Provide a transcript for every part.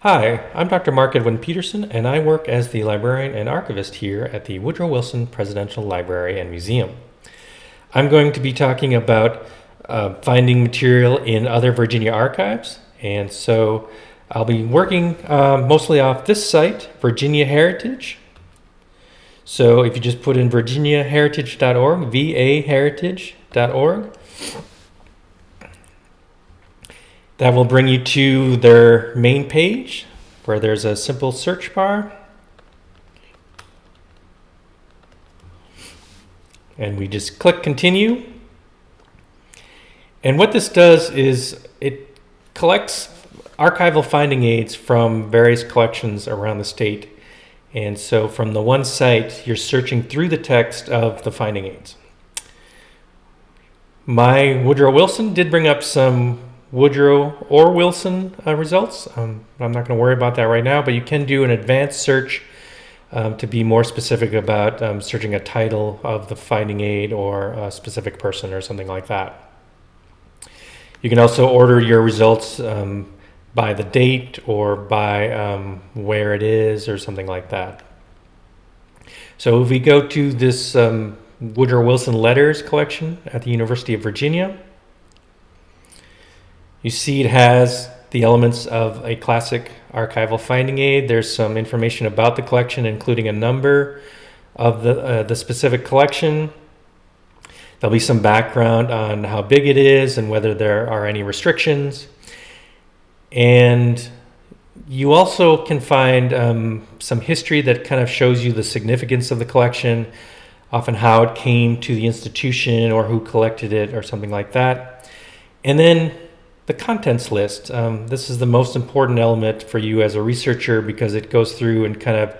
Hi, I'm Dr. Mark Edwin Peterson, and I work as the librarian and archivist here at the Woodrow Wilson Presidential Library and Museum. I'm going to be talking about finding material in other Virginia archives, and so I'll be working mostly off this site, Virginia Heritage. So if you just put in virginiaheritage.org, vaheritage.org, that will bring you to their main page where there's a simple search bar. And we just click continue. And what this does is it collects archival finding aids from various collections around the state. And so from the one site, you're searching through the text of the finding aids. My Woodrow Wilson did bring up some Woodrow or Wilson results. I'm not going to worry about that right now, but you can do an advanced search to be more specific about searching a title of the finding aid or a specific person or something like that. You can also order your results by the date or by where it is or something like that. So if we go to this Woodrow Wilson Letters collection at the University of Virginia, you see it has the elements of a classic archival finding aid. There's some information about the collection, including a number of the specific collection. There'll be some background on how big it is and whether there are any restrictions. And you also can find some history that kind of shows you the significance of the collection, often how it came to the institution or who collected it or something like that. And then the contents list. This is the most important element for you as a researcher because it goes through and kind of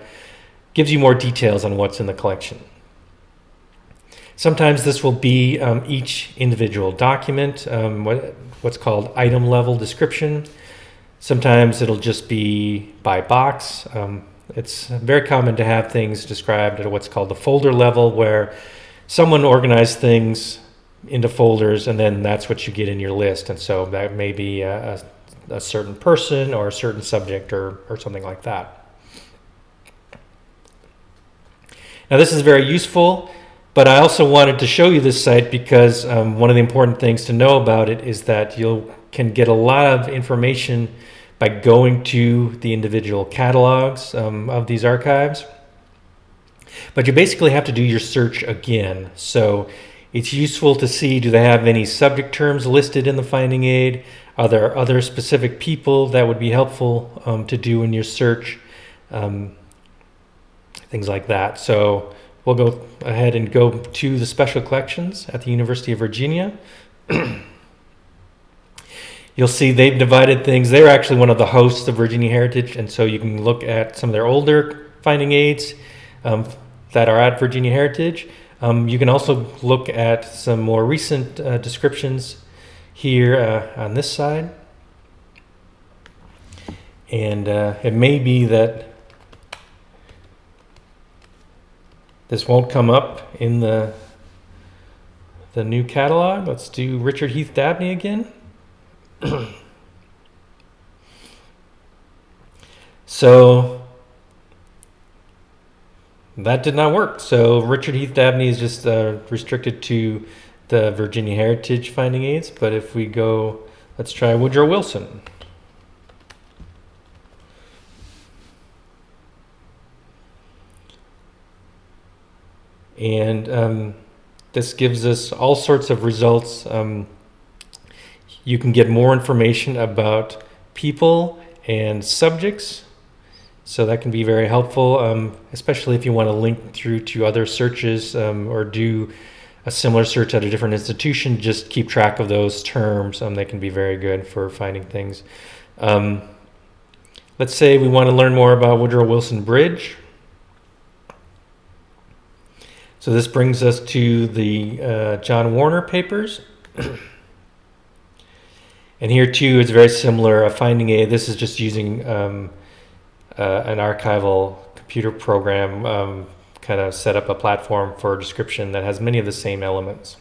gives you more details on what's in the collection. Sometimes this will be each individual document, what's called item level description. Sometimes it'll just be by box. It's very common to have things described at what's called the folder level, where someone organized things into folders and then that's what you get in your list. And so that may be a certain person or a certain subject or something like that. Now this is very useful, but I also wanted to show you this site because one of the important things to know about it is that you can get a lot of information by going to the individual catalogs of these archives. But you basically have to do your search again. So it's useful to see, do they have any subject terms listed in the finding aid? Are there other specific people that would be helpful to do in your search? Things like that. So we'll go ahead and go to the special collections at the University of Virginia. You'll see they've divided things. They're actually one of the hosts of Virginia Heritage, and so you can look at some of their older finding aids that are at Virginia Heritage. You can also look at some more recent descriptions here on this side. And it may be that this won't come up in the new catalog. Let's do Richard Heath Dabney again. So that did not work. So Richard Heath Dabney is just restricted to the Virginia Heritage finding aids. But if we go, let's try Woodrow Wilson. And this gives us all sorts of results. You can get more information about people and subjects. So that can be very helpful, especially if you want to link through to other searches or do a similar search at a different institution. Just keep track of those terms. They can be very good for finding things. Let's say we want to learn more about Woodrow Wilson Bridge. So this brings us to the John Warner papers. And here too, it's very similar. A finding aid. This is just using an archival computer program, kind of set up a platform for description that has many of the same elements.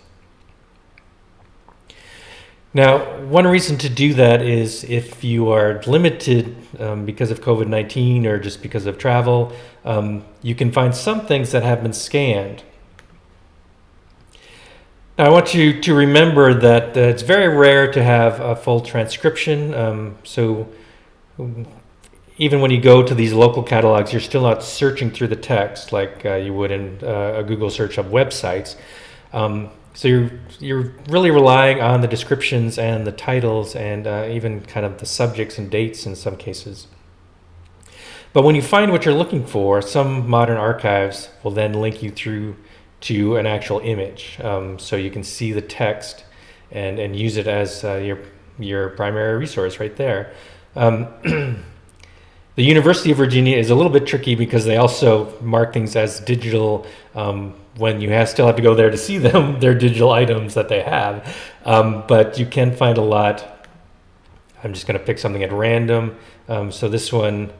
Now, one reason to do that is if you are limited because of COVID-19 or just because of travel, you can find some things that have been scanned. Now, I want you to remember that it's very rare to have a full transcription. So even when you go to these local catalogs, you're still not searching through the text like you would in a Google search of websites. So you're really relying on the descriptions and the titles and even kind of the subjects and dates in some cases. But when you find what you're looking for, some modern archives will then link you through to an actual image, so you can see the text and use it as your primary resource right there. The University of Virginia is a little bit tricky because they also mark things as digital when you still have to go there to see them. They're digital items that they have, but you can find a lot. I'm just going to pick something at random. So this one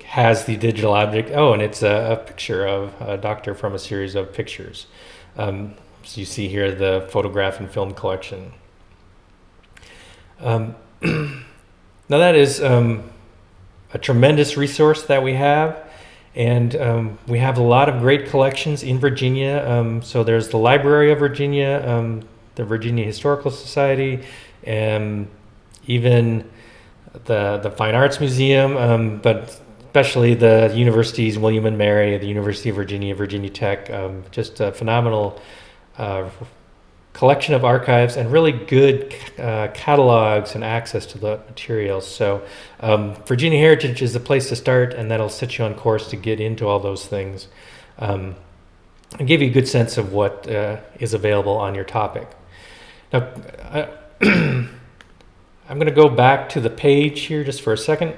has the digital object. Oh, and it's a picture of a doctor from a series of pictures. So you see here the photograph and film collection. Now that is a tremendous resource that we have, and we have a lot of great collections in Virginia. So there's the Library of Virginia, the Virginia Historical Society, and even the Fine Arts Museum, but especially the universities, William and Mary, the University of Virginia, Virginia Tech, just a phenomenal collection of archives and really good catalogs and access to the materials. So Virginia Heritage is the place to start, and that'll set you on course to get into all those things and give you a good sense of what is available on your topic. Now, I'm going to go back to the page here just for a second.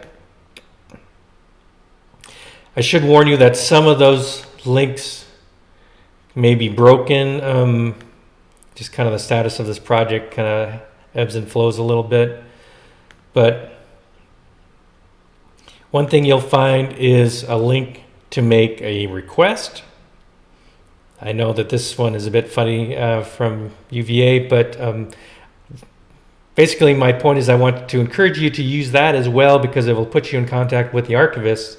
I should warn you that some of those links may be broken. Just kind of the status of this project kind of ebbs and flows a little bit. But one thing you'll find is a link to make a request. I know that this one is a bit funny from UVA, but basically my point is I want to encourage you to use that as well, because it will put you in contact with the archivists,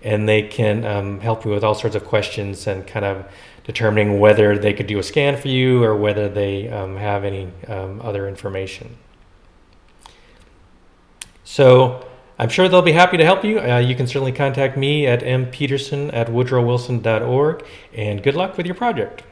and they can help you with all sorts of questions and kind of determining whether they could do a scan for you or whether they have any other information. So I'm sure they'll be happy to help you. You can certainly contact me at mpeterson@woodrowwilson.org, and good luck with your project.